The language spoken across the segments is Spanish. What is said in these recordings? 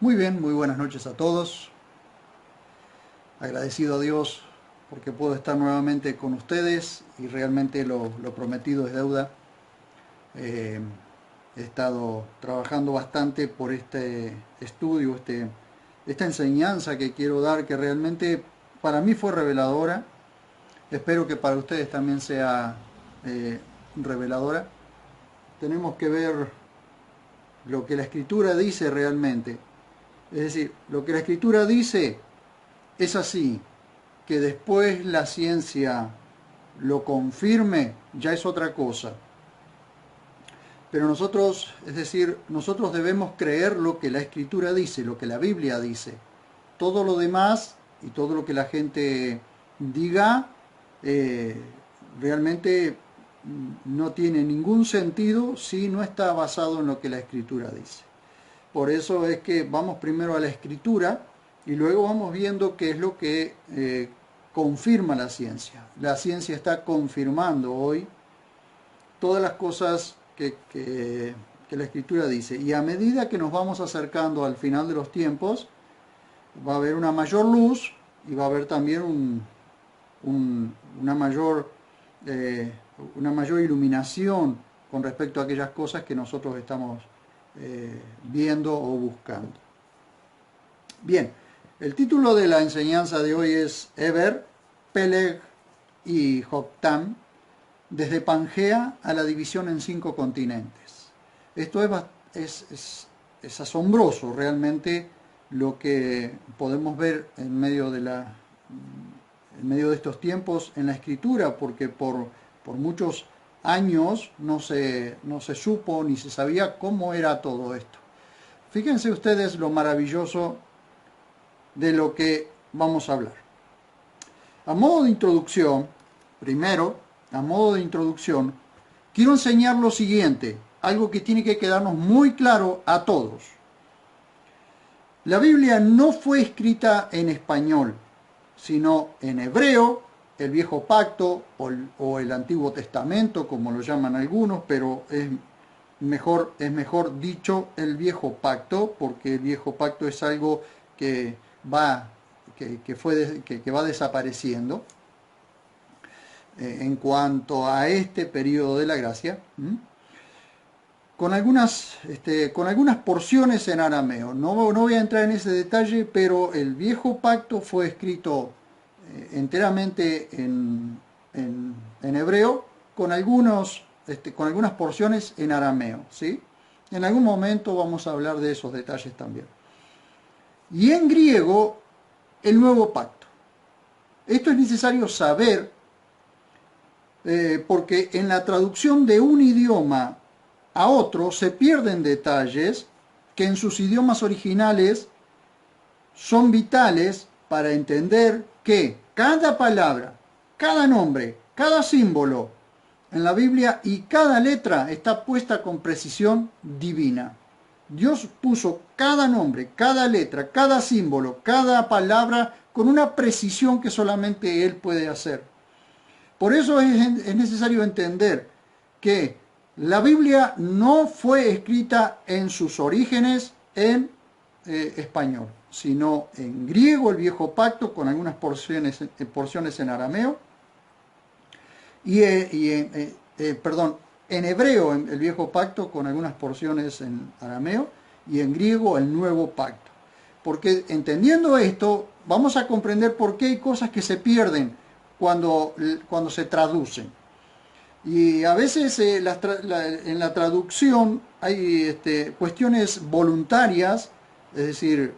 Muy bien, muy buenas noches a todos. Agradecido a Dios porque puedo estar nuevamente con ustedes y realmente lo prometido es deuda. Eh, He estado trabajando bastante por este estudio, esta enseñanza que quiero dar, que realmente para mí fue reveladora. Espero que para ustedes también sea reveladora. Tenemos que ver lo que la Escritura dice realmente. Es decir, lo que la Escritura dice es así, que después la ciencia lo confirme, ya es otra cosa. Pero nosotros, es decir, nosotros debemos creer lo que la Escritura dice, lo que la Biblia dice. Todo lo demás y todo lo que la gente diga eh, realmente no tiene ningún sentido si no está basado en lo que la Escritura dice. Por eso es que vamos primero a la Escritura y luego vamos viendo qué es lo que confirma la ciencia. La ciencia está confirmando hoy todas las cosas que la Escritura dice. Y a medida que nos vamos acercando al final de los tiempos, va a haber una mayor luz y va a haber también una mayor iluminación con respecto a aquellas cosas que nosotros estamos viendo o buscando. Bien, el título de la enseñanza de hoy es Eber, Peleg y Joktan, desde Pangea a la división en 5 continentes. Esto es asombroso realmente lo que podemos ver en medio de estos tiempos en la Escritura, porque por muchos años no se supo ni se sabía cómo era todo esto. Fíjense ustedes lo maravilloso de lo que vamos a hablar. A modo de introducción, quiero enseñar lo siguiente, algo que tiene que quedarnos muy claro a todos. La Biblia no fue escrita en español, sino en hebreo, el Viejo Pacto o el Antiguo Testamento, como lo llaman algunos, pero es mejor dicho el Viejo Pacto, porque el Viejo Pacto es algo que va desapareciendo en cuanto a este periodo de la gracia, con algunas porciones en arameo. No voy a entrar en ese detalle, pero el Viejo Pacto fue escrito enteramente en hebreo, con algunas porciones en arameo, ¿sí? En algún momento vamos a hablar de esos detalles también. Y en griego, el Nuevo Pacto. Esto es necesario saber porque en la traducción de un idioma a otro se pierden detalles que en sus idiomas originales son vitales para entender que cada palabra, cada nombre, cada símbolo en la Biblia y cada letra está puesta con precisión divina. Dios puso cada nombre, cada letra, cada símbolo, cada palabra con una precisión que solamente Él puede hacer. Por eso es necesario entender que la Biblia no fue escrita en sus orígenes en español, sino en griego, el Viejo Pacto, con algunas porciones en arameo, en hebreo, el Viejo Pacto, con algunas porciones en arameo, y en griego, el Nuevo Pacto. Porque entendiendo esto, vamos a comprender por qué hay cosas que se pierden cuando se traducen. Y a veces en la traducción hay cuestiones voluntarias, es decir,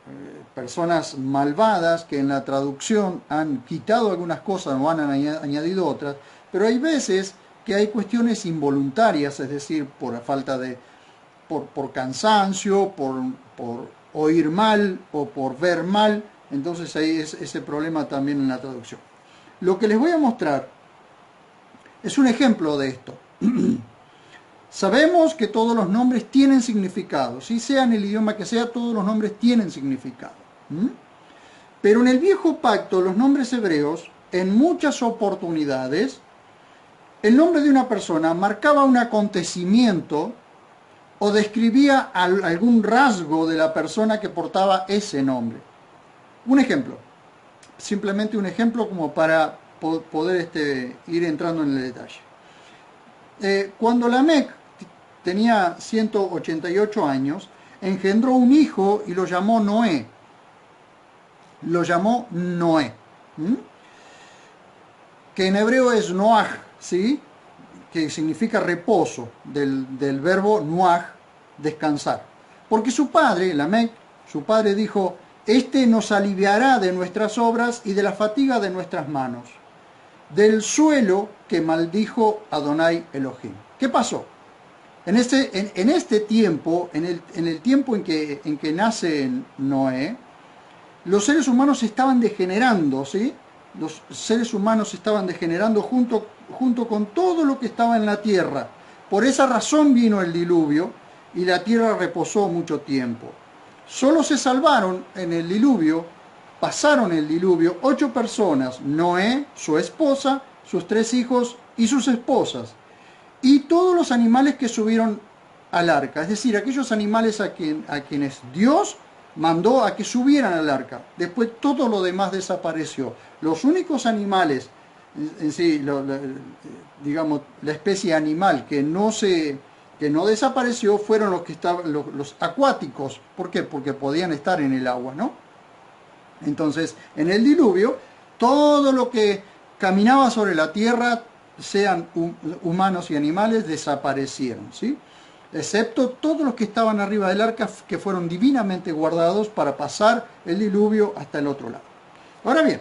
personas malvadas que en la traducción han quitado algunas cosas o han añadido otras, pero hay veces que hay cuestiones involuntarias, es decir, por falta de, por cansancio, por oír mal o por ver mal, entonces hay ese problema también en la traducción. Lo que les voy a mostrar es un ejemplo de esto. Sabemos que todos los nombres tienen significado, si sea en el idioma que sea, todos los nombres tienen significado. Pero en el Viejo Pacto, los nombres hebreos, en muchas oportunidades, el nombre de una persona marcaba un acontecimiento o describía algún rasgo de la persona que portaba ese nombre. Un ejemplo, simplemente un ejemplo como para poder ir entrando en el detalle. Cuando Lamec tenía 188 años, engendró un hijo y lo llamó Noé. Lo llamó Noé. Que en hebreo es Noaj, ¿sí? Que significa reposo, del verbo Noaj, descansar. Porque su padre, Lamec, su padre dijo, este nos aliviará de nuestras obras y de la fatiga de nuestras manos, del suelo que maldijo Adonai Elohim. ¿Qué pasó? En este tiempo, en el tiempo en que nace Noé, los seres humanos se estaban degenerando, ¿sí? Los seres humanos se estaban degenerando junto con todo lo que estaba en la tierra. Por esa razón vino el diluvio y la tierra reposó mucho tiempo. Solo se salvaron en el diluvio, pasaron el diluvio 8 personas, Noé, su esposa, sus 3 hijos y sus esposas, y todos los animales que subieron al arca, es decir, aquellos animales a quienes Dios mandó a que subieran al arca. Después todo lo demás desapareció. Los únicos animales, en sí, digamos, la especie animal que no desapareció fueron los que estaban, los acuáticos. ¿Por qué? Porque podían estar en el agua, ¿no? Entonces, en el diluvio, todo lo que caminaba sobre la tierra, sean humanos y animales, desaparecieron, ¿sí? Excepto todos los que estaban arriba del arca, que fueron divinamente guardados para pasar el diluvio hasta el otro lado. Ahora bien,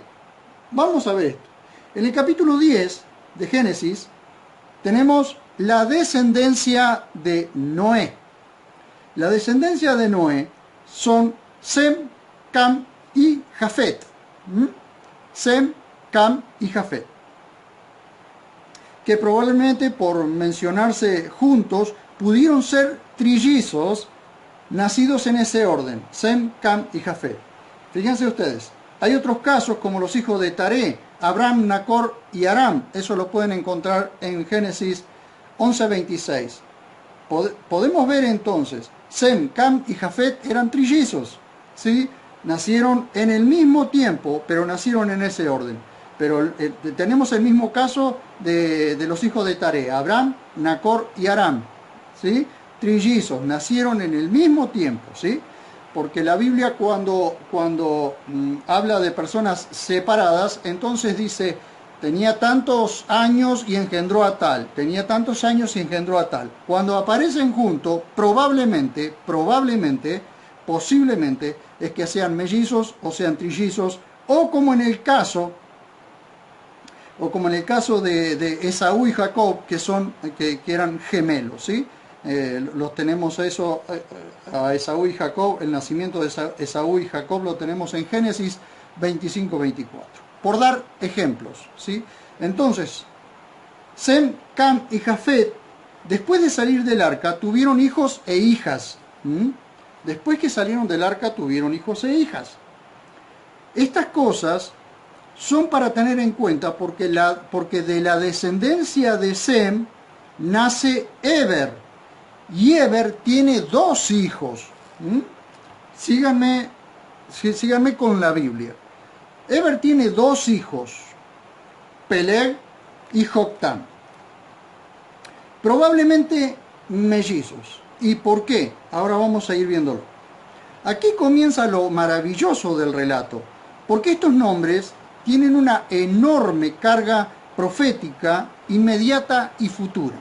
vamos a ver esto. En el capítulo 10 de Génesis tenemos la descendencia de Noé. La descendencia de Noé son Sem, Cam y Jafet. Sem, Cam y Jafet. Que probablemente por mencionarse juntos pudieron ser trillizos nacidos en ese orden, Sem, Cam y Jafet. Fíjense ustedes, hay otros casos como los hijos de Taré, Abraham, Nacor y Aram. Eso lo pueden encontrar en Génesis 11:26. Podemos ver entonces, Sem, Cam y Jafet eran trillizos, ¿sí? Nacieron en el mismo tiempo, pero nacieron en ese orden. Pero tenemos el mismo caso de los hijos de Taré, Abraham, Nacor y Aram, ¿sí? Trillizos, nacieron en el mismo tiempo, ¿sí? Porque la Biblia cuando habla de personas separadas, entonces dice, tenía tantos años y engendró a tal, tenía tantos años y engendró a tal. Cuando aparecen juntos, probablemente, posiblemente, es que sean mellizos o sean trillizos, o como en el caso de Esaú y Jacob, que eran gemelos, ¿sí? Los tenemos a Esaú y Jacob, el nacimiento de Esaú y Jacob lo tenemos en Génesis 25-24. Por dar ejemplos, ¿sí? Entonces, Sem, Cam y Jafet, después de salir del arca, tuvieron hijos e hijas. Después que salieron del arca, tuvieron hijos e hijas. Estas cosas son para tener en cuenta porque de la descendencia de Sem nace Eber. Y Eber tiene 2 hijos. Síganme con la Biblia. Eber tiene 2 hijos, Peleg y Joctán. Probablemente mellizos. ¿Y por qué? Ahora vamos a ir viéndolo. Aquí comienza lo maravilloso del relato, porque estos nombres tienen una enorme carga profética, inmediata y futura.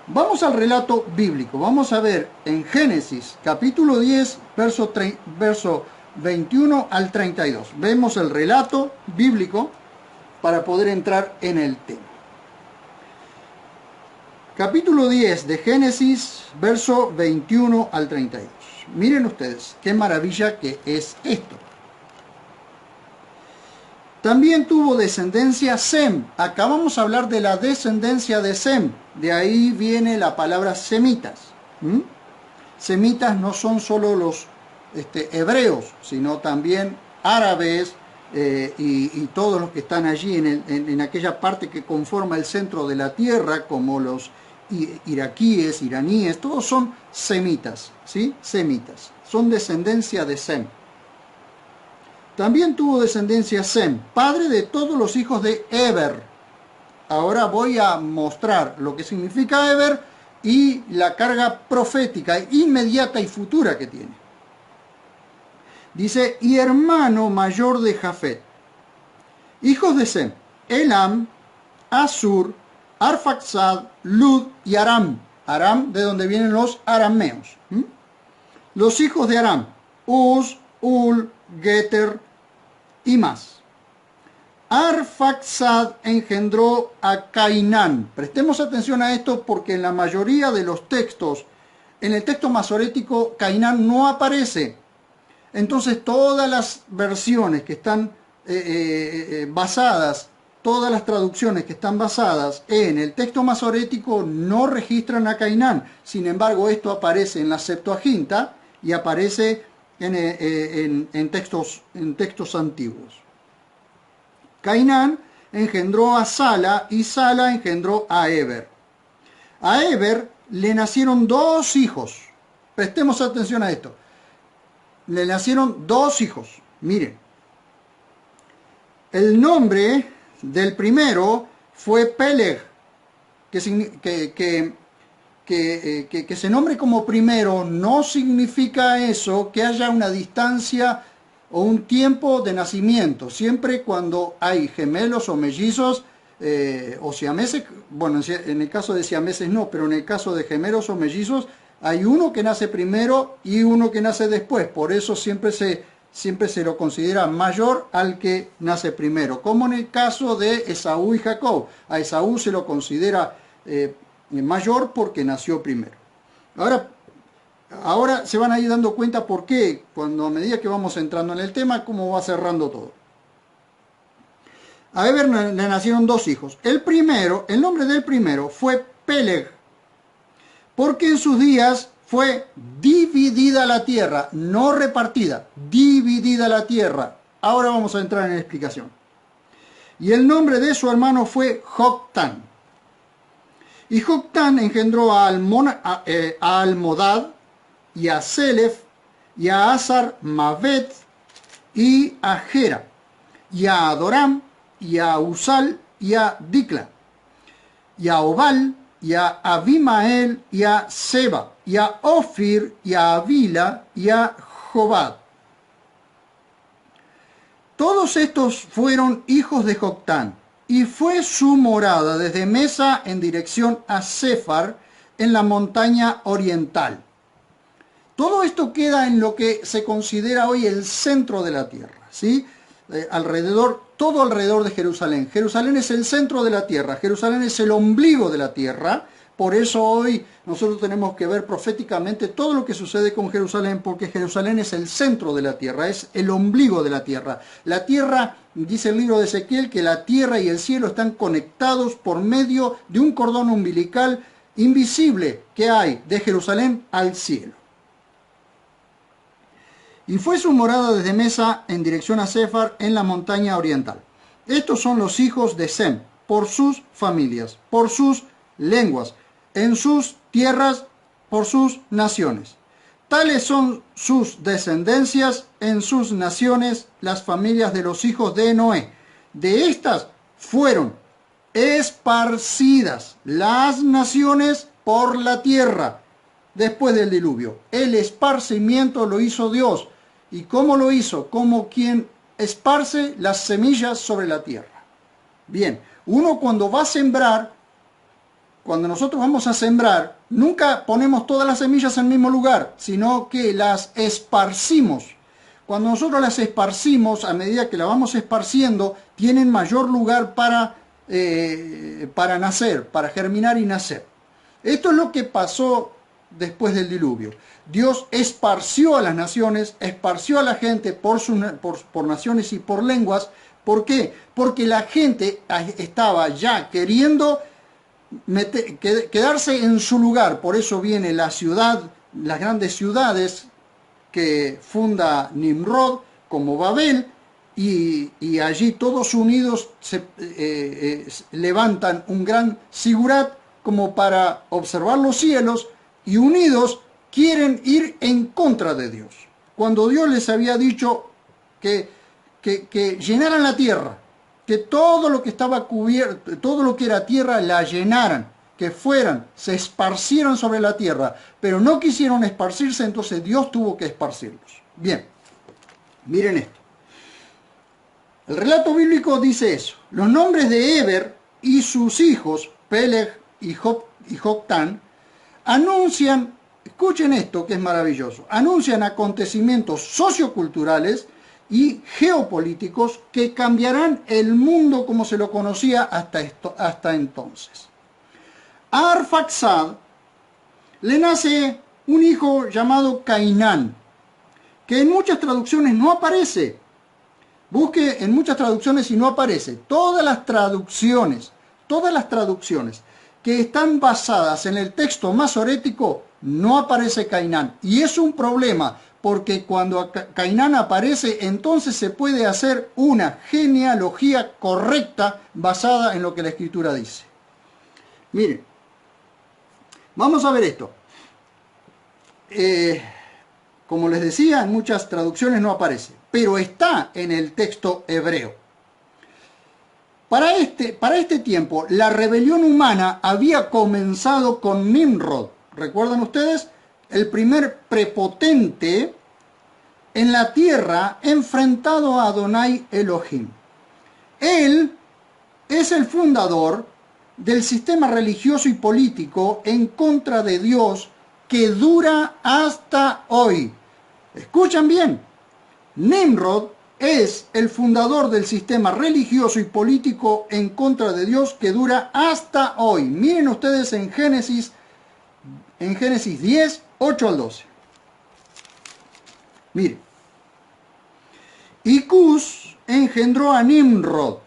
Vamos al relato bíblico. Vamos a ver en Génesis capítulo 10, verso 21 al 32. Vemos el relato bíblico para poder entrar en el tema. Capítulo 10 de Génesis, verso 21 al 32. Miren ustedes, qué maravilla que es esto. También tuvo descendencia Sem. Acabamos de hablar de la descendencia de Sem. De ahí viene la palabra semitas. Semitas no son solo los hebreos, sino también árabes y todos los que están allí en aquella parte que conforma el centro de la tierra, como los iraquíes, iraníes, todos son semitas, ¿sí? Semitas, son descendencia de Sem. También tuvo descendencia Sem, padre de todos los hijos de Eber. Ahora voy a mostrar lo que significa Eber y la carga profética inmediata y futura que tiene. Dice, y hermano mayor de Jafet. Hijos de Sem, Elam, Asur, Arfaxad, Lud y Aram. Aram, de donde vienen los arameos. Los hijos de Aram, Uz, Ul, Geter y más. Arfaxad engendró a Cainán. Prestemos atención a esto porque en la mayoría de los textos, en el texto masorético, Cainán no aparece. Entonces todas las versiones que están basadas, todas las traducciones que están basadas en el texto masorético no registran a Cainán. Sin embargo, esto aparece en la Septuaginta y aparece en textos antiguos. Cainán engendró a Sala y Sala engendró a Eber. A Eber le nacieron dos hijos. Prestemos atención a esto. Le nacieron dos hijos. Miren. El nombre del primero fue Peleg, que se nombre como primero no significa eso, que haya una distancia o un tiempo de nacimiento. Siempre cuando hay gemelos o mellizos o siameses, bueno, en el caso de siameses no, pero en el caso de gemelos o mellizos hay uno que nace primero y uno que nace después. Por eso siempre se lo considera mayor al que nace primero, como en el caso de Esaú y Jacob. A Esaú se lo considera mayor porque nació primero. Ahora se van a ir dando cuenta por qué, a medida que vamos entrando en el tema, cómo va cerrando todo. A Eber le nacieron dos hijos. El nombre del primero fue Peleg, porque en sus días fue dividida la tierra, no repartida, dividida la tierra. Ahora vamos a entrar en la explicación. Y el nombre de su hermano fue Joctán. Y Joctán engendró a Almodad, y a Selef, y a Azar Mavet, y a Gera, y a Adoram, y a Usal, y a Dicla, y a Obal, y a Abimael, y a Seba, y a Ofir, y a Avila, y a Jobad. Todos estos fueron hijos de Joctán, y fue su morada desde Mesa en dirección a Sefar, en la montaña oriental. Todo esto queda en lo que se considera hoy el centro de la tierra, ¿sí? Todo alrededor de Jerusalén. Jerusalén es el centro de la tierra, Jerusalén es el ombligo de la tierra. Por eso hoy nosotros tenemos que ver proféticamente todo lo que sucede con Jerusalén, porque Jerusalén es el centro de la tierra, es el ombligo de la tierra. La tierra, dice el libro de Ezequiel, que la tierra y el cielo están conectados por medio de un cordón umbilical invisible que hay de Jerusalén al cielo. Y fue su morada desde Mesa en dirección a Sefar en la montaña oriental. Estos son los hijos de Sem, por sus familias, por sus lenguas, en sus tierras, por sus naciones. Tales son sus descendencias en sus naciones, las familias de los hijos de Noé. De estas fueron esparcidas las naciones por la tierra después del diluvio. El esparcimiento lo hizo Dios. ¿Y cómo lo hizo? Como quien esparce las semillas sobre la tierra. Bien, uno cuando va a sembrar, cuando nosotros vamos a sembrar, nunca ponemos todas las semillas en el mismo lugar, sino que las esparcimos. Cuando nosotros las esparcimos, a medida que la vamos esparciendo, tienen mayor lugar para nacer, para germinar y nacer. Esto es lo que pasó después del diluvio. Dios esparció a las naciones, esparció a la gente por naciones y por lenguas. ¿Por qué? Porque la gente estaba ya queriendo quedarse en su lugar. Por eso viene la ciudad, las grandes ciudades que funda Nimrod, como Babel, y allí todos unidos levantan un gran sigurat como para observar los cielos y unidos quieren ir en contra de Dios. Cuando Dios les había dicho que llenaran la tierra, que todo lo que estaba cubierto, todo lo que era tierra la llenaran, que fueran, se esparcieron sobre la tierra, pero no quisieron esparcirse, entonces Dios tuvo que esparcirlos. Bien, miren esto. El relato bíblico dice eso. Los nombres de Eber y sus hijos, Peleg y Joctán, anuncian, escuchen esto que es maravilloso, anuncian acontecimientos socioculturales y geopolíticos que cambiarán el mundo como se lo conocía hasta entonces. A Arfaxad le nace un hijo llamado Cainán, que en muchas traducciones no aparece. Busque en muchas traducciones y no aparece. Todas las traducciones que están basadas en el texto masorético, no aparece Cainán. Y es un problema, porque cuando Cainán aparece, entonces se puede hacer una genealogía correcta basada en lo que la Escritura dice. Miren, vamos a ver esto. Como les decía, en muchas traducciones no aparece, pero está en el texto hebreo. Para este tiempo, la rebelión humana había comenzado con Nimrod. ¿Recuerdan ustedes? El primer prepotente en la tierra enfrentado a Adonai Elohim. Él es el fundador del sistema religioso y político en contra de Dios que dura hasta hoy. Escuchan bien, Nimrod es el fundador del sistema religioso y político en contra de Dios que dura hasta hoy. Miren ustedes en Génesis 10, 8 al 12. Miren. Y Cus engendró a Nimrod,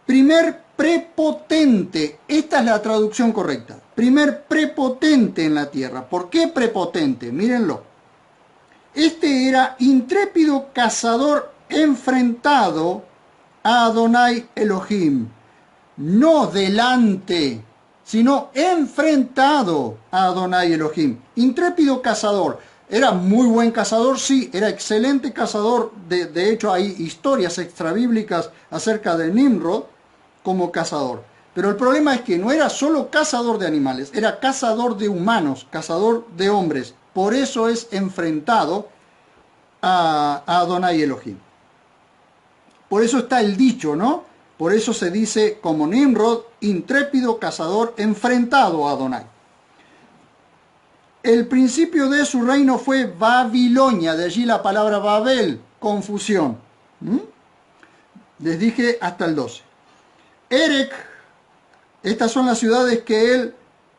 primer prepotente. Esta es la traducción correcta. Primer prepotente en la tierra. ¿Por qué prepotente? Mírenlo. Este era intrépido cazador enfrentado a Adonai Elohim. No delante, sino enfrentado a Adonai Elohim. Intrépido cazador. Era muy buen cazador, sí, era excelente cazador. De hecho, hay historias extrabíblicas acerca de Nimrod como cazador. Pero el problema es que no era solo cazador de animales, era cazador de humanos, cazador de hombres. Por eso es enfrentado a Adonai Elohim. Por eso está el dicho, ¿no? Por eso se dice como Nimrod, intrépido cazador enfrentado a Adonai. El principio de su reino fue Babilonia, de allí la palabra Babel, confusión. Les dije hasta el 12. Erech, estas son las ciudades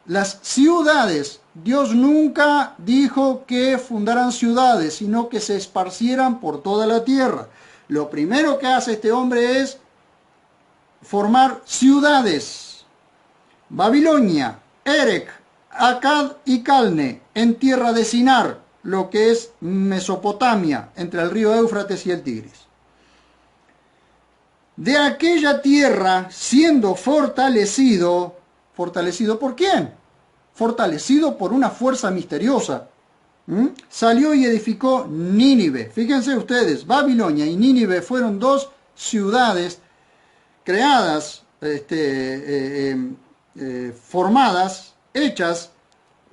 las ciudades, Dios nunca dijo que fundaran ciudades, sino que se esparcieran por toda la tierra. Lo primero que hace este hombre es formar ciudades. Babilonia, Erech, Akkad y Calne, en tierra de Sinar, lo que es Mesopotamia, entre el río Éufrates y el Tigris. De aquella tierra, siendo fortalecido, ¿fortalecido por quién? Fortalecido por una fuerza misteriosa. Salió y edificó Nínive. Fíjense ustedes, Babilonia y Nínive fueron dos ciudades creadas, formadas, hechas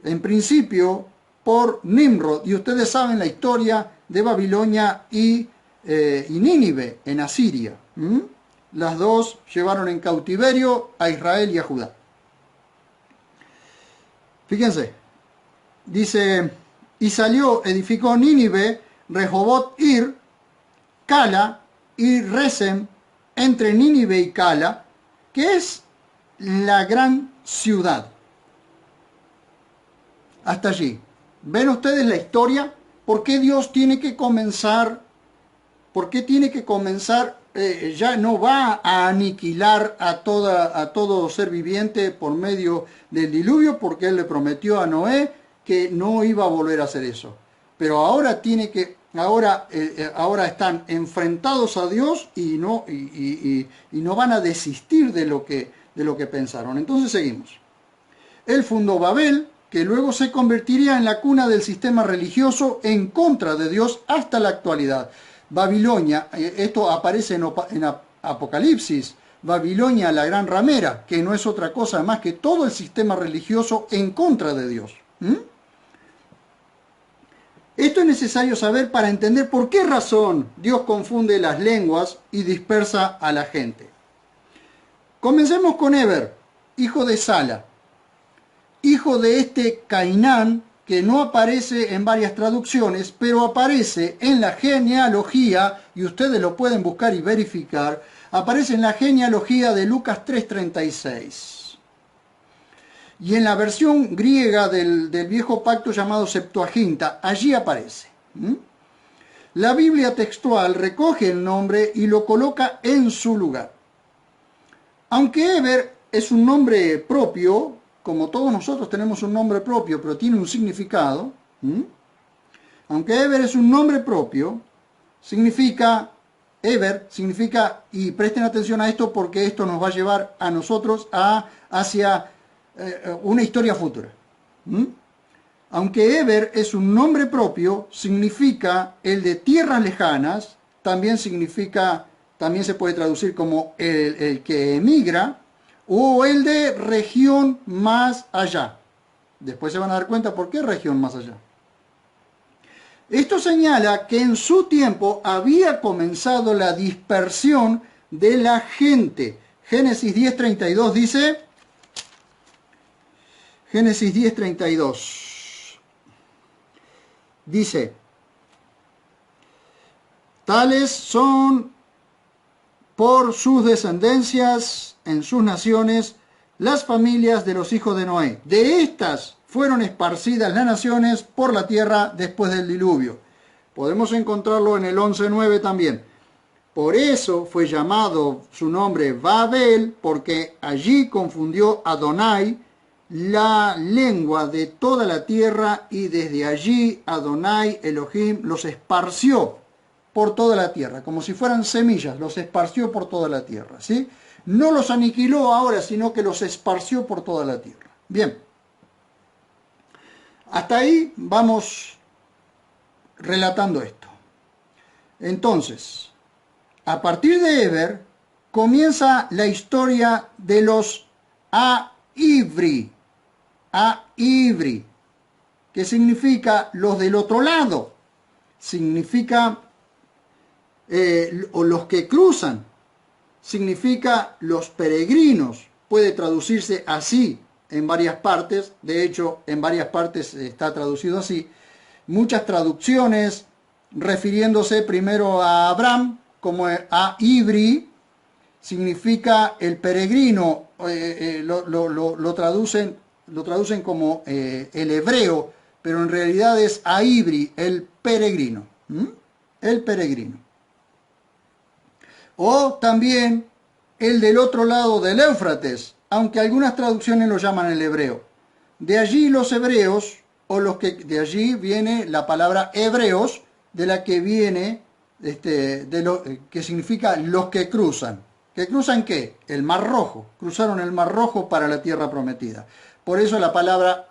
en principio por Nimrod. Y ustedes saben la historia de Babilonia y Nínive en Asiria. Las dos llevaron en cautiverio a Israel y a Judá. Fíjense, dice, y salió, edificó Nínive, Rehobot Ir, Cala y Resem, entre Nínive y Cala, que es la gran ciudad. Hasta allí. ¿Ven ustedes la historia? ¿Por qué Dios tiene que comenzar? ¿Por qué tiene que comenzar? Ya no va a aniquilar a todo ser viviente por medio del diluvio, porque Él le prometió a Noé que no iba a volver a hacer eso. Pero ahora ahora están enfrentados a Dios y no van a desistir de lo que de lo que pensaron. Entonces seguimos. Él fundó Babel, que luego se convertiría en la cuna del sistema religioso en contra de Dios hasta la actualidad. Babilonia, esto aparece en Apocalipsis, Babilonia, la gran ramera, que no es otra cosa más que todo el sistema religioso en contra de Dios. Esto es necesario saber para entender por qué razón Dios confunde las lenguas y dispersa a la gente. Comencemos con Eber, hijo de Sala, hijo de este Cainán, que no aparece en varias traducciones, pero aparece en la genealogía, y ustedes lo pueden buscar y verificar, aparece en la genealogía de Lucas 3:36. Y en la versión griega del viejo pacto llamado Septuaginta, allí aparece. La Biblia textual recoge el nombre y lo coloca en su lugar. Aunque Eber es un nombre propio, como todos nosotros tenemos un nombre propio, pero tiene un significado, aunque Eber es un nombre propio, Eber significa, y presten atención a esto porque esto nos va a llevar a nosotros hacia una historia futura. Aunque Eber es un nombre propio, significa el de tierras lejanas, también se puede traducir como el que emigra, o el de región más allá. Después se van a dar cuenta por qué región más allá. Esto señala que en su tiempo había comenzado la dispersión de la gente. Génesis 10:32 dice, Génesis 10:32 dice, tales son por sus descendencias en sus naciones las familias de los hijos de Noé. De estas fueron esparcidas las naciones por la tierra después del diluvio. Podemos encontrarlo en el 11:9 también. Por eso fue llamado su nombre Babel, porque allí confundió Adonai la lengua de toda la tierra, y desde allí Adonai Elohim los esparció por toda la tierra, como si fueran semillas, los esparció por toda la tierra, ¿sí? No los aniquiló ahora, sino que los esparció por toda la tierra. Bien, hasta ahí vamos relatando esto. Entonces, a partir de Eber, comienza la historia de los Aivri, que significa los del otro lado, significa o los que cruzan, significa los peregrinos, puede traducirse así en varias partes, de hecho en varias partes está traducido así, muchas traducciones refiriéndose primero a Abraham como a Ibri, significa el peregrino, lo traducen como el hebreo, pero en realidad es a Ibri, el peregrino, el peregrino. O también el del otro lado del Éufrates, aunque algunas traducciones lo llaman el hebreo. De allí los hebreos, de allí viene la palabra hebreos, de la que viene, que significa los que cruzan. ¿Que cruzan qué? El Mar Rojo. Cruzaron el Mar Rojo para la tierra prometida. Por eso la palabra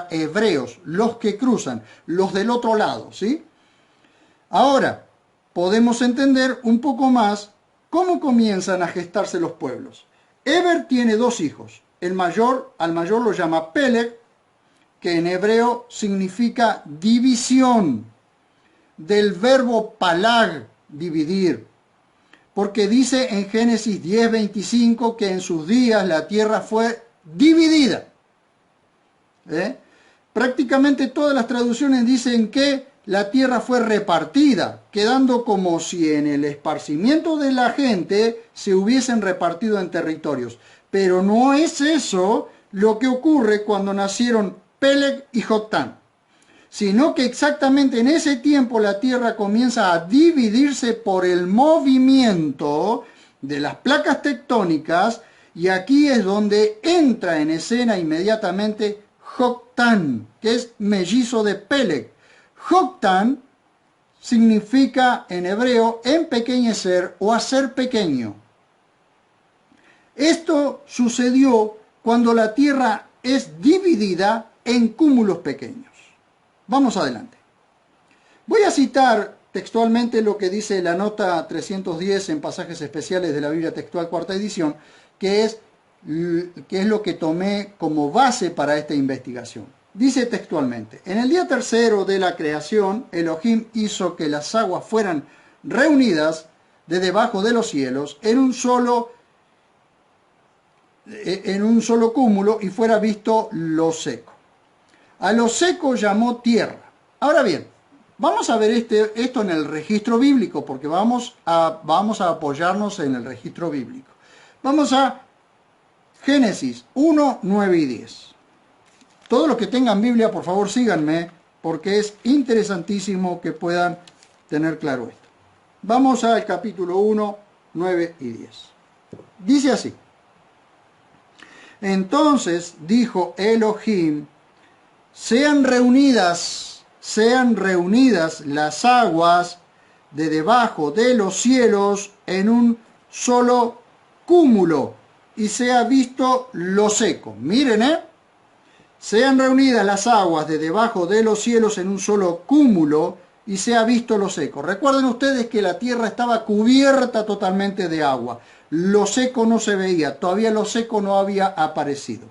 hebreos, los que cruzan, los del otro lado, ¿sí? Ahora, podemos entender un poco más cómo comienzan a gestarse los pueblos. Eber tiene dos hijos. Al mayor lo llama Peleg, que en hebreo significa división, del verbo palag, dividir. Porque dice en Génesis 10:25 que en sus días la tierra fue dividida. Prácticamente todas las traducciones dicen que la tierra fue repartida, quedando como si en el esparcimiento de la gente se hubiesen repartido en territorios. Pero no es eso lo que ocurre cuando nacieron Peleg y Joctán, sino que exactamente en ese tiempo la tierra comienza a dividirse por el movimiento de las placas tectónicas, y aquí es donde entra en escena inmediatamente Joctán, que es mellizo de Peleg. Joctán significa en hebreo empequeñecer o hacer pequeño. Esto sucedió cuando la tierra es dividida en cúmulos pequeños. Vamos adelante. Voy a citar textualmente lo que dice la nota 310 en pasajes especiales de la Biblia Textual Cuarta Edición, que es lo que tomé como base para esta investigación. Dice textualmente: en el día tercero de la creación, Elohim hizo que las aguas fueran reunidas de debajo de los cielos en un solo cúmulo y fuera visto lo seco. A lo seco llamó tierra. Ahora bien, vamos a ver esto en el registro bíblico, porque vamos a apoyarnos en el registro bíblico. Vamos a Génesis 1, 9 y 10. Todos los que tengan Biblia, por favor, síganme, porque es interesantísimo que puedan tener claro esto. Vamos al capítulo 1, 9 y 10. Dice así: entonces dijo Elohim, sean reunidas las aguas de debajo de los cielos en un solo cúmulo, y sea visto lo seco. Miren, sean reunidas las aguas de debajo de los cielos en un solo cúmulo, y sea visto lo seco. Recuerden ustedes que la tierra estaba cubierta totalmente de agua. Lo seco no se veía, todavía lo seco no había aparecido,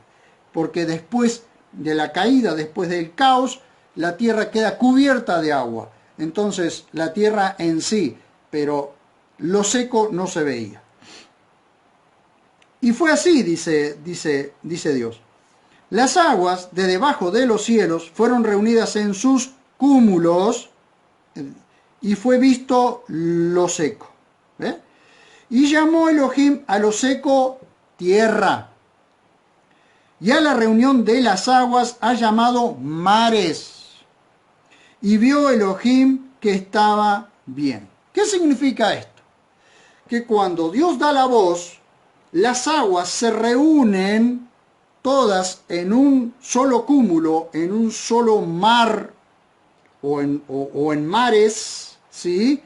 porque después de la caída, después del caos, la tierra queda cubierta de agua. Entonces la tierra en sí, pero lo seco no se veía. Y fue así, dice Dios. Las aguas de debajo de los cielos fueron reunidas en sus cúmulos y fue visto lo seco. ¿Ve? Y llamó Elohim a lo seco tierra. Y a la reunión de las aguas ha llamado mares. Y vio Elohim que estaba bien. ¿Qué significa esto? Que cuando Dios da la voz, las aguas se reúnen todas en un solo cúmulo, en un solo mar o en mares, ¿sí?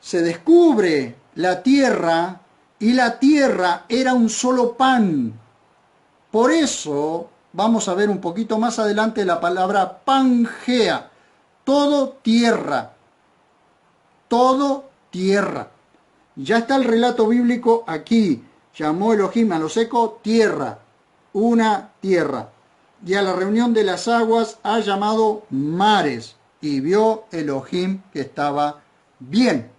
Se descubre la tierra y la tierra era un solo pan. Por eso vamos a ver un poquito más adelante la palabra Pangea, todo tierra, todo tierra. Ya está el relato bíblico aquí. Llamó Elohim a lo seco tierra, una tierra. Y a la reunión de las aguas ha llamado mares. Y vio Elohim que estaba bien.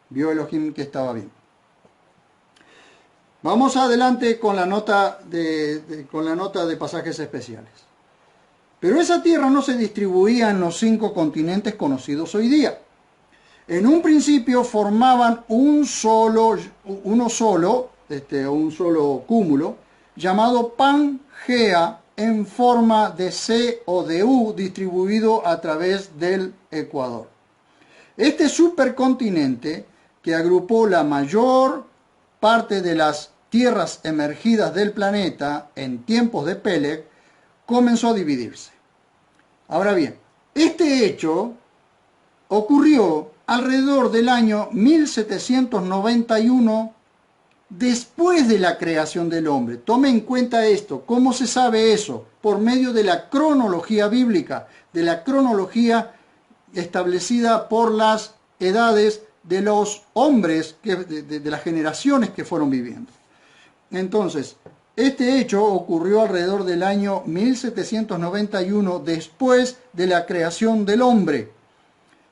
Vio Elohim que estaba bien. Vamos adelante con la nota de pasajes especiales. Pero esa tierra no se distribuía en los 5 continentes conocidos hoy día. En un principio formaban un solo cúmulo llamado Pangea en forma de C o de U distribuido a través del Ecuador. Este supercontinente, que agrupó la mayor parte de las tierras emergidas del planeta en tiempos de Peleg, comenzó a dividirse. Ahora bien, este hecho ocurrió alrededor del año 1791 después de la creación del hombre. Tome en cuenta esto. ¿Cómo se sabe eso? Por medio de la cronología bíblica, de la cronología establecida por las edades de los hombres, de las generaciones que fueron viviendo. Entonces, este hecho ocurrió alrededor del año 1791 después de la creación del hombre,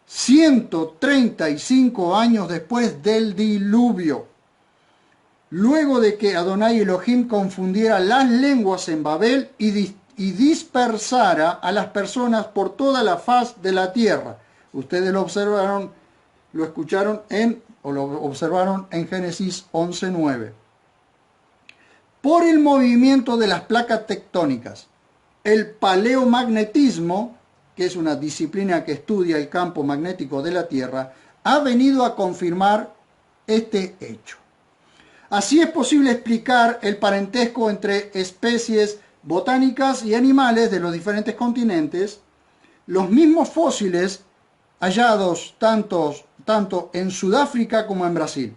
135 años después del diluvio. Luego de que Adonai Elohim confundiera las lenguas en Babel y dispersara a las personas por toda la faz de la tierra. Ustedes lo observaron, lo escucharon lo observaron en Génesis 11:9. Por el movimiento de las placas tectónicas, el paleomagnetismo, que es una disciplina que estudia el campo magnético de la Tierra, ha venido a confirmar este hecho. Así es posible explicar el parentesco entre especies botánicas y animales de los diferentes continentes, los mismos fósiles hallados tanto en Sudáfrica como en Brasil.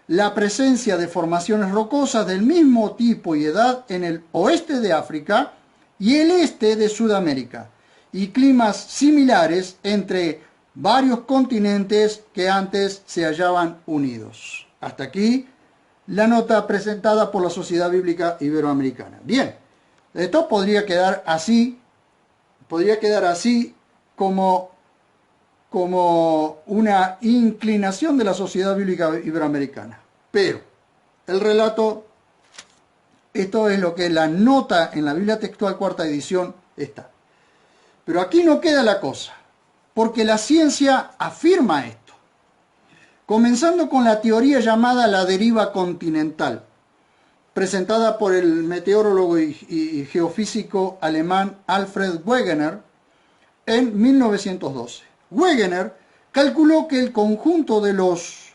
la presencia de formaciones rocosas del mismo tipo y edad en el oeste de África y el este de Sudamérica, y climas similares entre varios continentes que antes se hallaban unidos. Hasta aquí la nota presentada por la Sociedad Bíblica Iberoamericana. Bien, esto podría quedar así como una inclinación de la Sociedad Bíblica Iberoamericana. Pero el relato, esto es lo que la nota en la Biblia Textual cuarta edición está. Pero aquí no queda la cosa, porque la ciencia afirma esto. Comenzando con la teoría llamada la deriva continental, presentada por el meteorólogo y geofísico alemán Alfred Wegener en 1912. Wegener calculó que el conjunto de los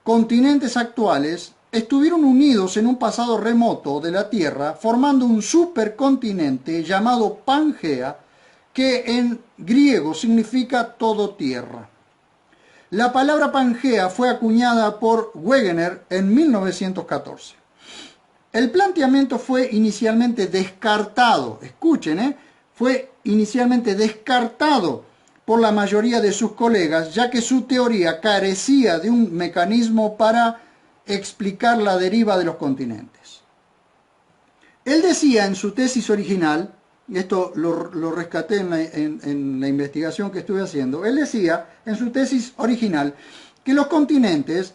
continentes actuales estuvieron unidos en un pasado remoto de la Tierra, formando un supercontinente llamado Pangea, que en griego significa todo tierra. La palabra Pangea fue acuñada por Wegener en 1914. El planteamiento fue inicialmente descartado, escuchen, fue inicialmente descartado por la mayoría de sus colegas, ya que su teoría carecía de un mecanismo para explicar la deriva de los continentes. Él decía en su tesis original, y esto lo rescaté en la investigación que estuve haciendo, él decía en su tesis original que los continentes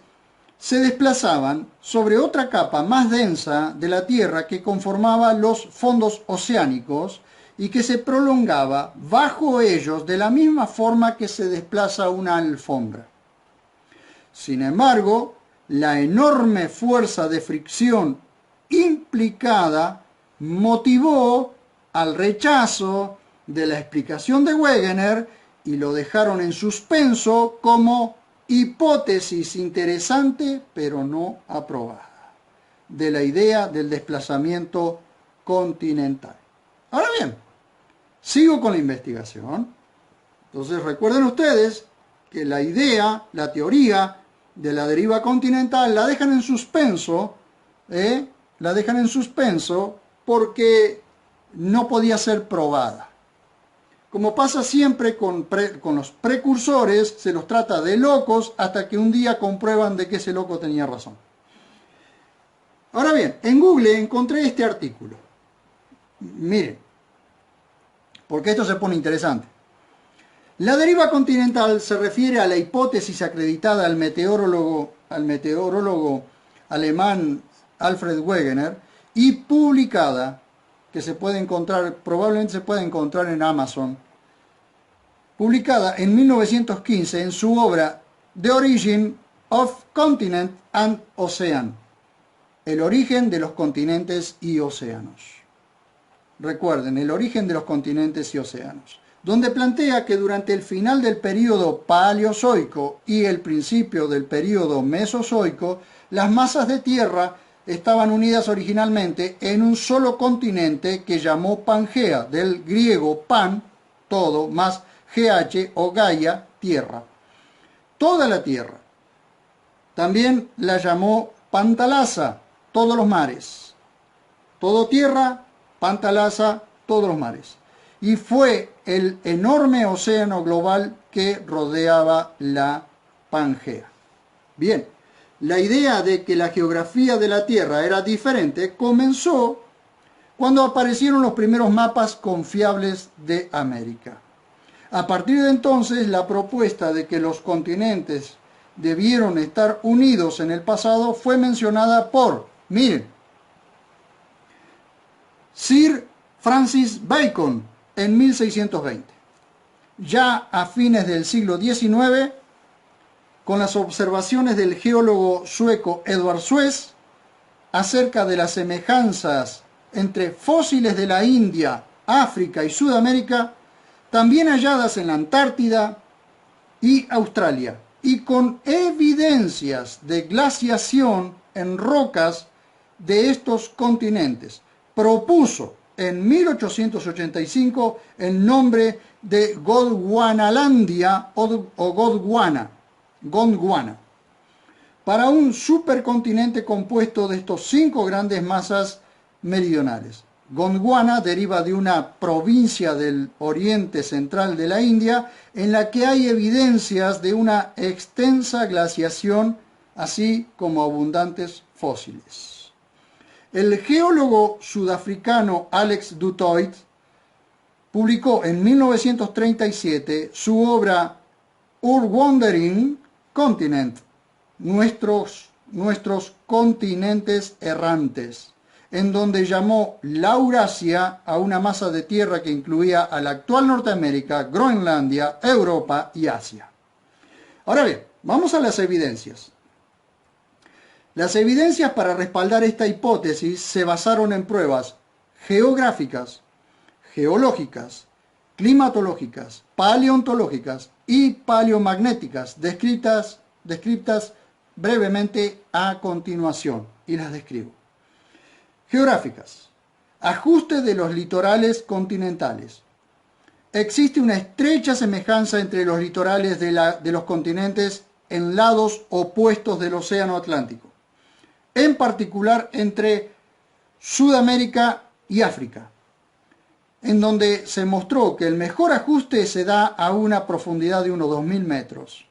se desplazaban sobre otra capa más densa de la Tierra que conformaba los fondos oceánicos y que se prolongaba bajo ellos de la misma forma que se desplaza una alfombra. Sin embargo, la enorme fuerza de fricción implicada motivó al rechazo de la explicación de Wegener y lo dejaron en suspenso como hipótesis interesante pero no aprobada de la idea del desplazamiento continental. Ahora bien, sigo con la investigación. Entonces recuerden ustedes que la idea, la teoría de la deriva continental la dejan en suspenso, porque no podía ser probada. Como pasa siempre con los precursores, se los trata de locos hasta que un día comprueban de que ese loco tenía razón. Ahora bien, en Google encontré este artículo. Miren, porque esto se pone interesante. La deriva continental se refiere a la hipótesis acreditada al meteorólogo alemán Alfred Wegener y publicada, que se puede encontrar, probablemente se puede encontrar en Amazon, publicada en 1915 en su obra The Origin of Continent and Ocean, el origen de los continentes y océanos. Recuerden, el origen de los continentes y océanos, donde plantea que durante el final del período paleozoico y el principio del período mesozoico, las masas de tierra estaban unidas originalmente en un solo continente que llamó Pangea, del griego pan, todo, más GH o Gaia, tierra. Toda la tierra. También la llamó Pantalasa, todos los mares. Todo tierra, Pantalasa, todos los mares. Y fue el enorme océano global que rodeaba la Pangea. Bien. La idea de que la geografía de la Tierra era diferente comenzó cuando aparecieron los primeros mapas confiables de América. A partir de entonces, la propuesta de que los continentes debieron estar unidos en el pasado fue mencionada por, miren, Sir Francis Bacon en 1620. Ya a fines del siglo XIX, con las observaciones del geólogo sueco Edward Suez acerca de las semejanzas entre fósiles de la India, África y Sudamérica, también halladas en la Antártida y Australia, y con evidencias de glaciación en rocas de estos continentes, propuso en 1885 el nombre de Gondwanalandia o Gondwana, para un supercontinente compuesto de estos 5 grandes masas meridionales. Gondwana deriva de una provincia del oriente central de la India en la que hay evidencias de una extensa glaciación, así como abundantes fósiles. El geólogo sudafricano Alex du Toit publicó en 1937 su obra Our Wandering Continent, nuestros continentes errantes, en donde llamó Laurasia a una masa de tierra que incluía a la actual Norteamérica, Groenlandia, Europa y Asia. Ahora bien, vamos a las evidencias. Las evidencias para respaldar esta hipótesis se basaron en pruebas geográficas, geológicas, climatológicas, paleontológicas y paleomagnéticas, descritas brevemente a continuación, y las describo. Geográficas. Ajuste de los litorales continentales. Existe una estrecha semejanza entre los litorales de los continentes en lados opuestos del Océano Atlántico, en particular entre Sudamérica y África, en donde se mostró que el mejor ajuste se da a una profundidad de unos 2000 metros.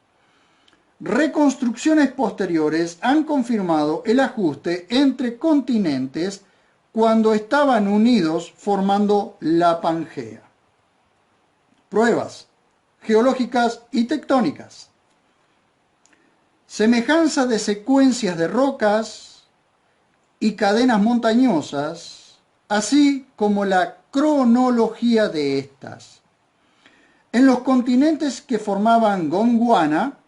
Reconstrucciones posteriores han confirmado el ajuste entre continentes cuando estaban unidos formando la Pangea. Pruebas geológicas y tectónicas. Semejanza de secuencias de rocas y cadenas montañosas, así como la cronología de estas. En los continentes que formaban Gondwana,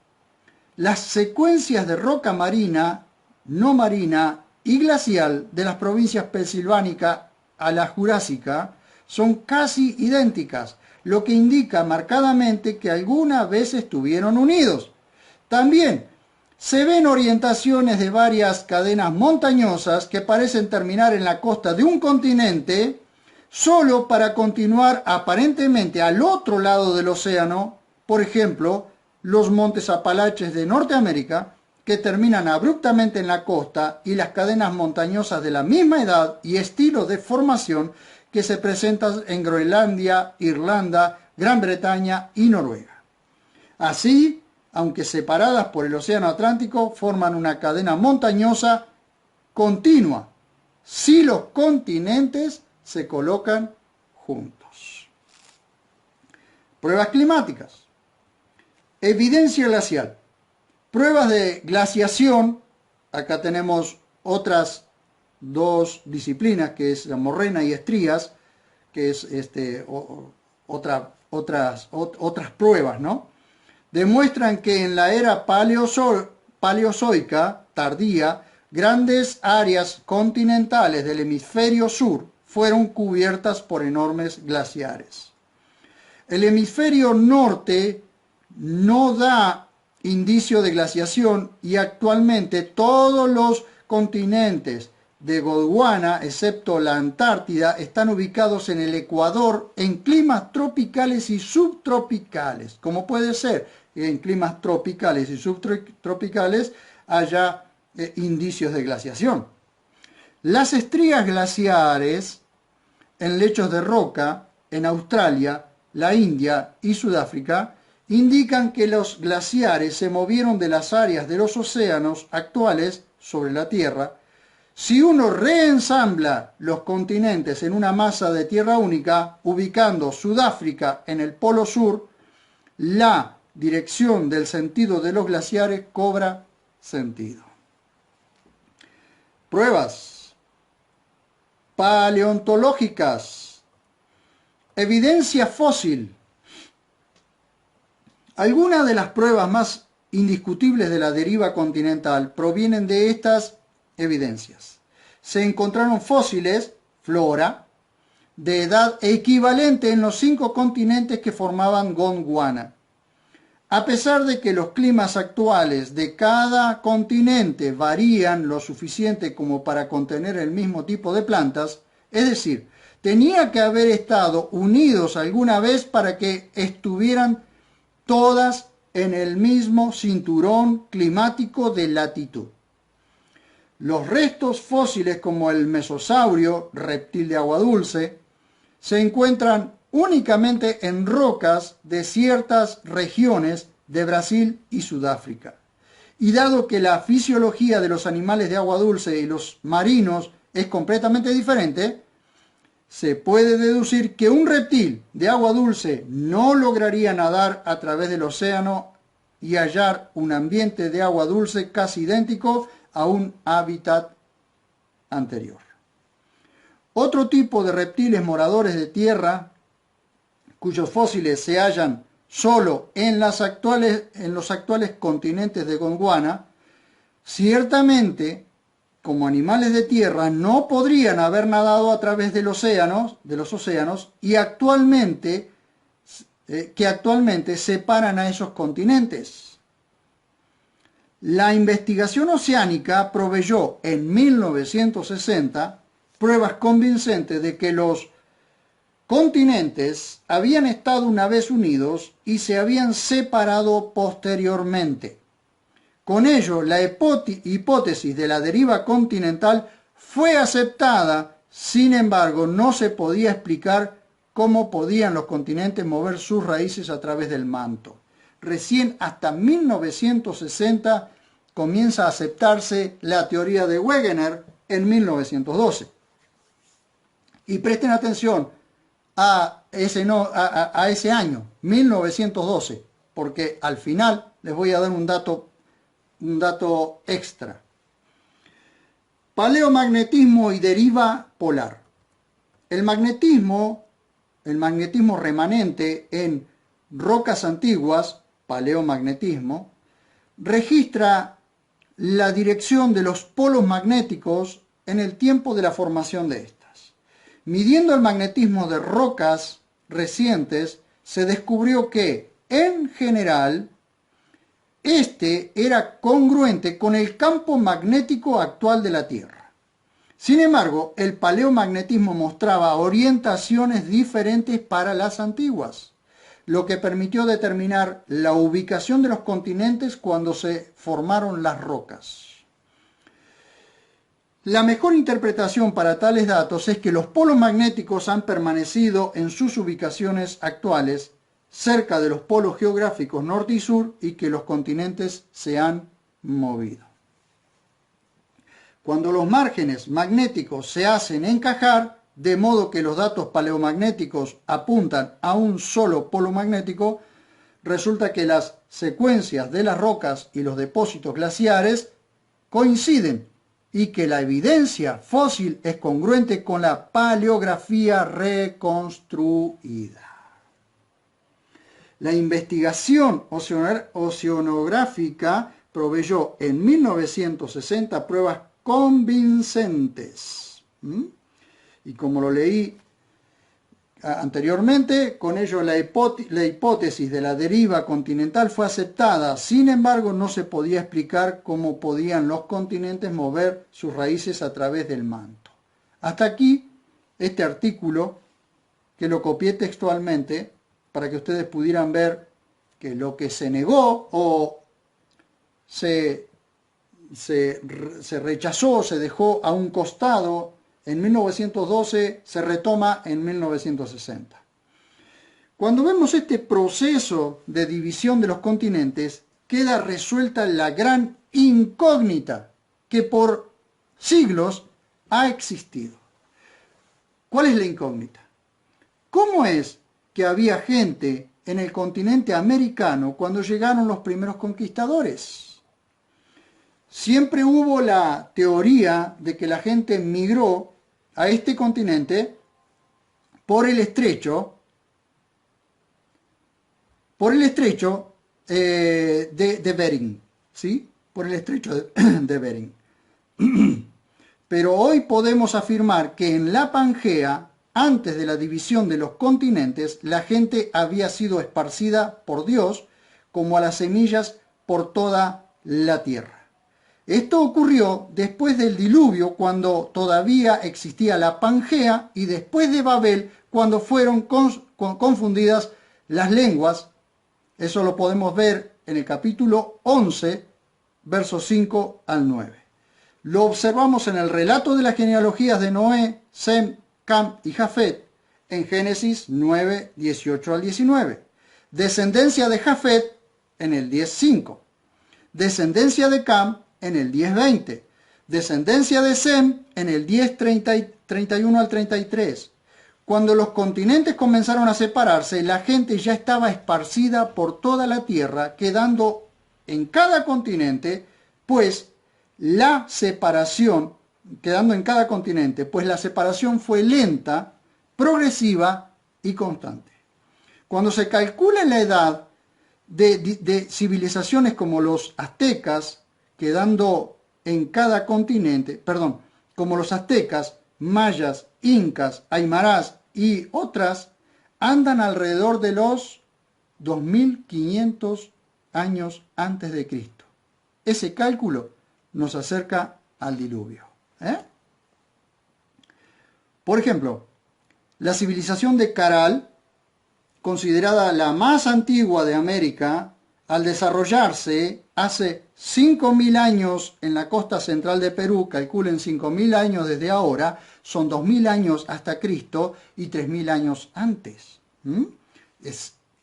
las secuencias de roca marina, no marina y glacial de las provincias pensilvánica a la jurásica son casi idénticas, lo que indica marcadamente que alguna vez estuvieron unidos. También se ven orientaciones de varias cadenas montañosas que parecen terminar en la costa de un continente solo para continuar aparentemente al otro lado del océano, por ejemplo, los montes Apalaches de Norteamérica, que terminan abruptamente en la costa, y las cadenas montañosas de la misma edad y estilo de formación que se presentan en Groenlandia, Irlanda, Gran Bretaña y Noruega. Así, aunque separadas por el Océano Atlántico, forman una cadena montañosa continua si los continentes se colocan juntos. Pruebas climáticas. Evidencia glacial. Pruebas de glaciación. Acá tenemos otras dos disciplinas, que es la morrena y estrías, que es otras pruebas, ¿no? Demuestran que en la era paleozoica tardía, grandes áreas continentales del hemisferio sur fueron cubiertas por enormes glaciares. El hemisferio norte no da indicio de glaciación y actualmente todos los continentes de Gondwana, excepto la Antártida, están ubicados en el Ecuador en climas tropicales y subtropicales. Como puede ser en climas tropicales y subtropicales haya indicios de glaciación. Las estrías glaciares en lechos de roca en Australia, la India y Sudáfrica indican que los glaciares se movieron de las áreas de los océanos actuales sobre la Tierra. Si uno reensambla los continentes en una masa de tierra única, ubicando Sudáfrica en el polo sur, la dirección del sentido de los glaciares cobra sentido. Pruebas paleontológicas. Evidencia fósil. Algunas de las pruebas más indiscutibles de la deriva continental provienen de estas evidencias. Se encontraron fósiles, flora, de edad equivalente en los 5 continentes que formaban Gondwana. A pesar de que los climas actuales de cada continente varían lo suficiente como para contener el mismo tipo de plantas, es decir, tenía que haber estado unidos alguna vez para que estuvieran todas en el mismo cinturón climático de latitud. Los restos fósiles como el mesosaurio, reptil de agua dulce, se encuentran únicamente en rocas de ciertas regiones de Brasil y Sudáfrica. Y dado que la fisiología de los animales de agua dulce y los marinos es completamente diferente, se puede deducir que un reptil de agua dulce no lograría nadar a través del océano y hallar un ambiente de agua dulce casi idéntico a un hábitat anterior. Otro tipo de reptiles moradores de tierra, cuyos fósiles se hallan solo en los actuales continentes de Gondwana, ciertamente, como animales de tierra, no podrían haber nadado a través de los océanos y actualmente separan a esos continentes. La investigación oceánica proveyó en 1960 pruebas convincentes de que los continentes habían estado una vez unidos y se habían separado posteriormente. Con ello, la hipótesis de la deriva continental fue aceptada, sin embargo, no se podía explicar cómo podían los continentes mover sus raíces a través del manto. Recién hasta 1960 comienza a aceptarse la teoría de Wegener en 1912. Y presten atención a ese año, 1912, porque al final les voy a dar un dato extra. Paleomagnetismo y deriva polar. El magnetismo remanente en rocas antiguas, paleomagnetismo, registra la dirección de los polos magnéticos en el tiempo de la formación de estas. Midiendo el magnetismo de rocas recientes, se descubrió que, en general, este era congruente con el campo magnético actual de la Tierra. Sin embargo, el paleomagnetismo mostraba orientaciones diferentes para las antiguas, lo que permitió determinar la ubicación de los continentes cuando se formaron las rocas. La mejor interpretación para tales datos es que los polos magnéticos han permanecido en sus ubicaciones actuales, cerca de los polos geográficos norte y sur, y que los continentes se han movido. Cuando los márgenes magnéticos se hacen encajar, de modo que los datos paleomagnéticos apuntan a un solo polo magnético, resulta que las secuencias de las rocas y los depósitos glaciares coinciden y que la evidencia fósil es congruente con la paleografía reconstruida. La investigación oceanográfica proveyó en 1960 pruebas convincentes. Y como lo leí anteriormente, con ello la hipótesis de la deriva continental fue aceptada. Sin embargo, no se podía explicar cómo podían los continentes mover sus raíces a través del manto. Hasta aquí este artículo, que lo copié textualmente para que ustedes pudieran ver que lo que se negó o se rechazó, se dejó a un costado en 1912, se retoma en 1960. Cuando vemos este proceso de división de los continentes, queda resuelta la gran incógnita que por siglos ha existido. ¿Cuál es la incógnita? ¿Cómo es que había gente en el continente americano cuando llegaron los primeros conquistadores? Siempre hubo la teoría de que la gente migró a este continente por el estrecho de Bering, ¿sí? Por el estrecho de Bering. Pero hoy podemos afirmar que en la Pangea, antes de la división de los continentes, la gente había sido esparcida por Dios como a las semillas por toda la tierra. Esto ocurrió después del diluvio, cuando todavía existía la Pangea, y después de Babel, cuando fueron confundidas las lenguas. Eso lo podemos ver en el capítulo 11, versos 5 al 9. Lo observamos en el relato de las genealogías de Noé, Sem, Cam y Jafet, en Génesis 9, 18 al 19. Descendencia de Jafet en el 10:5. Descendencia de Cam en el 10:20. Descendencia de Sem en el 10:31 al 33. Cuando los continentes comenzaron a separarse, la gente ya estaba esparcida por toda la tierra, quedando en cada continente, pues la separación, fue lenta, progresiva y constante. Cuando se calcula la edad de civilizaciones como los aztecas, quedando en cada continente, como los aztecas, mayas, incas, aymarás y otras, andan alrededor de los 2500 años antes de Cristo. Ese cálculo nos acerca al diluvio. Por ejemplo, la civilización de Caral, considerada la más antigua de América, al desarrollarse hace 5000 años en la costa central de Perú, calculen 5000 años desde ahora, son 2000 años hasta Cristo y 3000 años antes.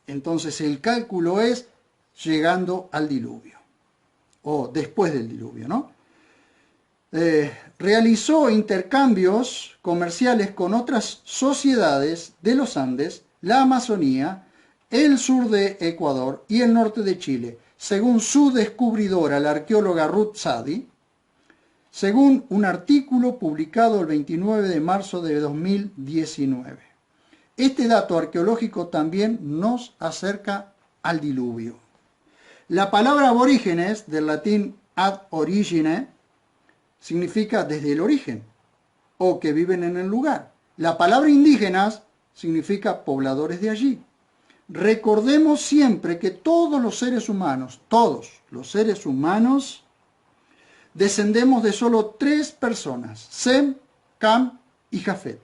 Entonces el cálculo es llegando al diluvio, o después del diluvio, ¿no? Realizó intercambios comerciales con otras sociedades de los Andes, la Amazonía, el sur de Ecuador y el norte de Chile, según su descubridora, la arqueóloga Ruth Sadi, según un artículo publicado el 29 de marzo de 2019. Este dato arqueológico también nos acerca al diluvio. La palabra aborígenes, del latín ad origine, significa desde el origen, o que viven en el lugar. La palabra indígenas significa pobladores de allí. Recordemos siempre que todos los seres humanos, descendemos de solo 3 personas, Sem, Cam y Jafet.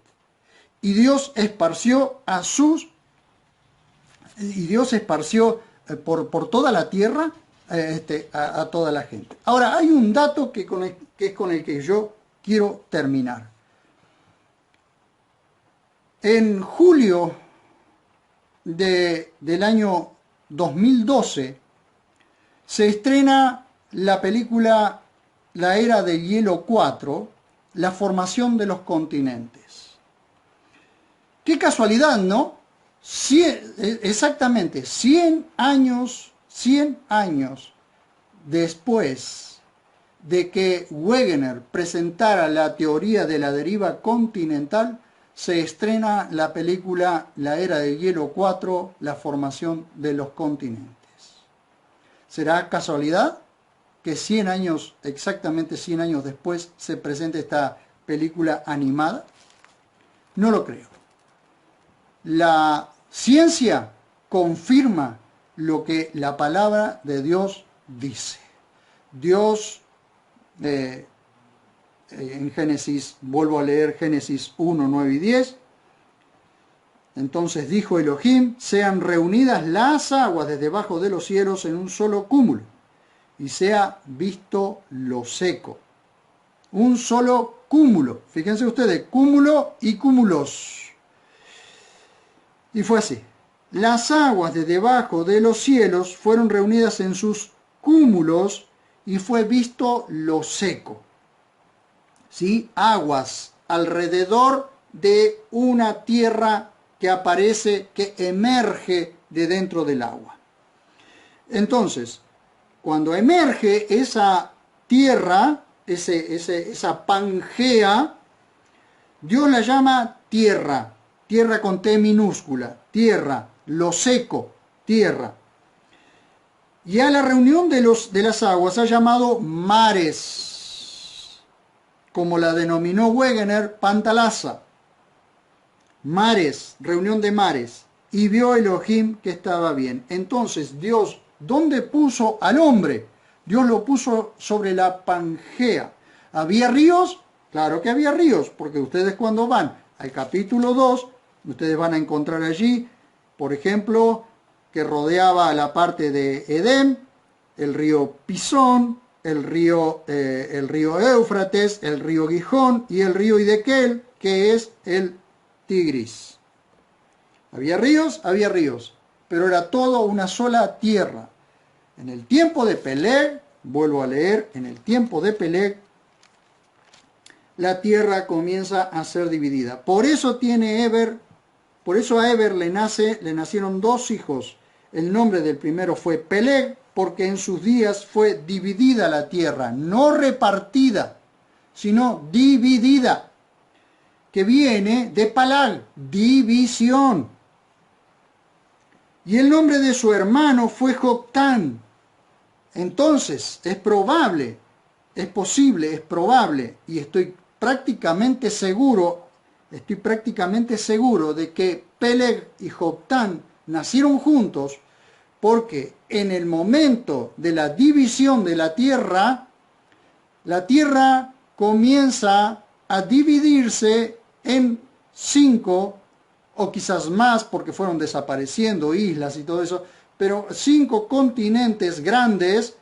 Y Dios esparció por toda la tierra a toda la gente. Ahora, hay un dato que es con el que yo quiero terminar. En julio del año 2012 se estrena la película La Era del Hielo 4, la formación de los continentes. Qué casualidad, ¿no? Exactamente 100 años después de que Wegener presentara la teoría de la deriva continental, se estrena la película La Era del Hielo 4, la formación de los continentes. ¿Será casualidad que exactamente 100 años después, se presente esta película animada? No lo creo. La ciencia confirma lo que la palabra de Dios dice. Dios, en Génesis, vuelvo a leer Génesis 1, 9 y 10. Entonces dijo Elohim: sean reunidas las aguas desde debajo de los cielos en un solo cúmulo, y sea visto lo seco. Un solo cúmulo. Fíjense ustedes, cúmulo y cúmulos. Y fue así. Las aguas de debajo de los cielos fueron reunidas en sus cúmulos y fue visto lo seco. ¿Sí? Aguas alrededor de una tierra que emerge de dentro del agua. Entonces, cuando emerge esa tierra, esa Pangea, Dios la llama tierra con T minúscula, tierra, lo seco, tierra. Y a la reunión de las aguas ha llamado mares, como la denominó Wegener, Pantalasa. Mares, reunión de mares. Y vio Elohim que estaba bien. Entonces Dios, ¿dónde puso al hombre? Dios lo puso sobre la Pangea. ¿Había ríos? Claro que había ríos, porque ustedes cuando van al capítulo 2, ustedes van a encontrar allí, por ejemplo, que rodeaba la parte de Edén, el río Pisón, el río Éufrates, el río Gijón y el río Hiddekel, que es el Tigris. Había ríos, pero era todo una sola tierra. En el tiempo de Peleg, vuelvo a leer, en el tiempo de Peleg, la tierra comienza a ser dividida. Por eso a Eber le nacieron dos hijos. El nombre del primero fue Peleg, porque en sus días fue dividida la tierra, no repartida, sino dividida, que viene de Palag, división. Y el nombre de su hermano fue Joctán. Entonces, es probable, y estoy prácticamente seguro de que Peleg y Joctán nacieron juntos, porque en el momento de la división de la tierra comienza a dividirse en 5, o quizás más, porque fueron desapareciendo islas y todo eso, pero 5 continentes grandes.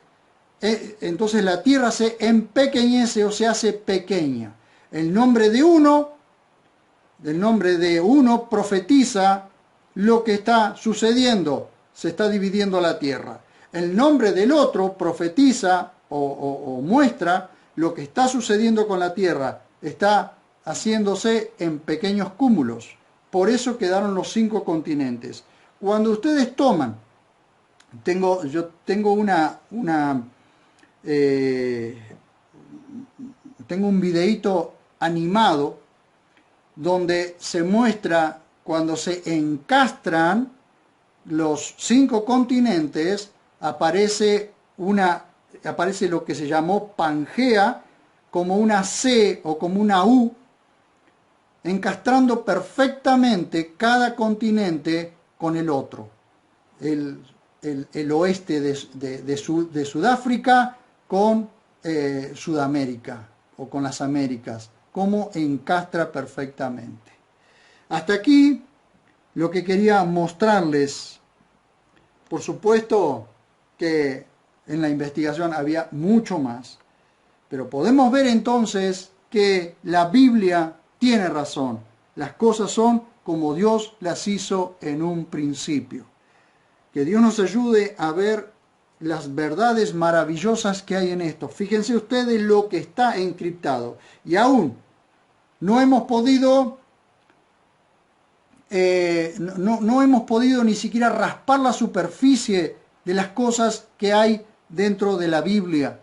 Entonces la tierra se empequeñece o se hace pequeña. El nombre de uno profetiza lo que está sucediendo. Se está dividiendo la tierra. El nombre del otro profetiza o muestra lo que está sucediendo con la tierra. Está haciéndose en pequeños cúmulos. Por eso quedaron los 5 continentes. Cuando ustedes toman, yo tengo tengo un videíto animado donde se muestra cuando se encastran los 5 continentes, aparece lo que se llamó Pangea, como una C o como una U, encastrando perfectamente cada continente con el otro. El oeste de Sudáfrica con Sudamérica o con las Américas, como encastra perfectamente. Hasta aquí lo que quería mostrarles. Por supuesto que en la investigación había mucho más, pero podemos ver entonces que la Biblia tiene razón. Las cosas son como Dios las hizo en un principio. Que Dios nos ayude a ver las verdades maravillosas que hay en esto. Fíjense ustedes lo que está encriptado. Y aún no hemos podido ni siquiera raspar la superficie de las cosas que hay dentro de la Biblia.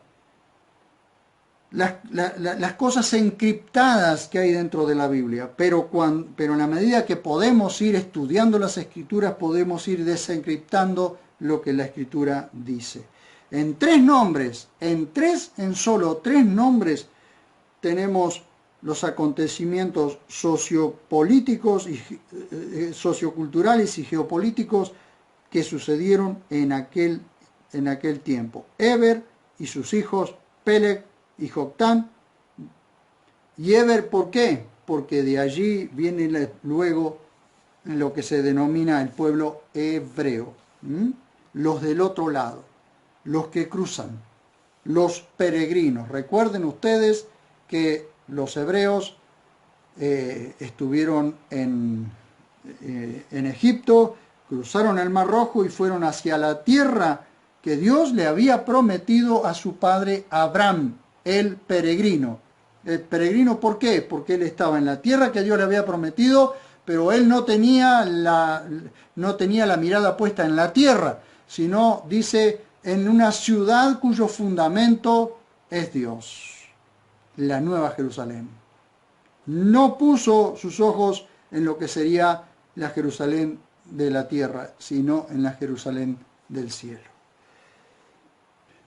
Las cosas encriptadas que hay dentro de la Biblia. Pero en la medida que podemos ir estudiando las Escrituras, podemos ir desencriptando lo que la Escritura dice. En solo tres nombres, tenemos los acontecimientos sociopolíticos, socioculturales y geopolíticos que sucedieron en aquel tiempo. Eber y sus hijos, Peleg y Joctán. Y Eber, ¿por qué? Porque de allí viene luego lo que se denomina el pueblo hebreo. Los del otro lado, los que cruzan, los peregrinos. Recuerden ustedes que los hebreos estuvieron en Egipto, cruzaron el Mar Rojo y fueron hacia la tierra que Dios le había prometido a su padre Abraham, el peregrino. El peregrino, ¿por qué? Porque él estaba en la tierra que Dios le había prometido, pero él no tenía la mirada puesta en la tierra, sino, dice, en una ciudad cuyo fundamento es Dios, la Nueva Jerusalén. No puso sus ojos en lo que sería la Jerusalén de la tierra, sino en la Jerusalén del cielo.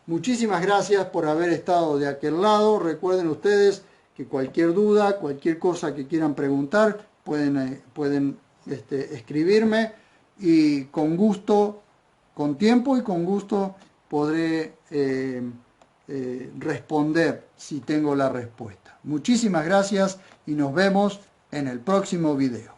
Muchísimas gracias por haber estado de aquel lado. Recuerden ustedes que cualquier duda, cualquier cosa que quieran preguntar, pueden escribirme, y con gusto, con tiempo y con gusto podré responder si tengo la respuesta. Muchísimas gracias y nos vemos en el próximo video.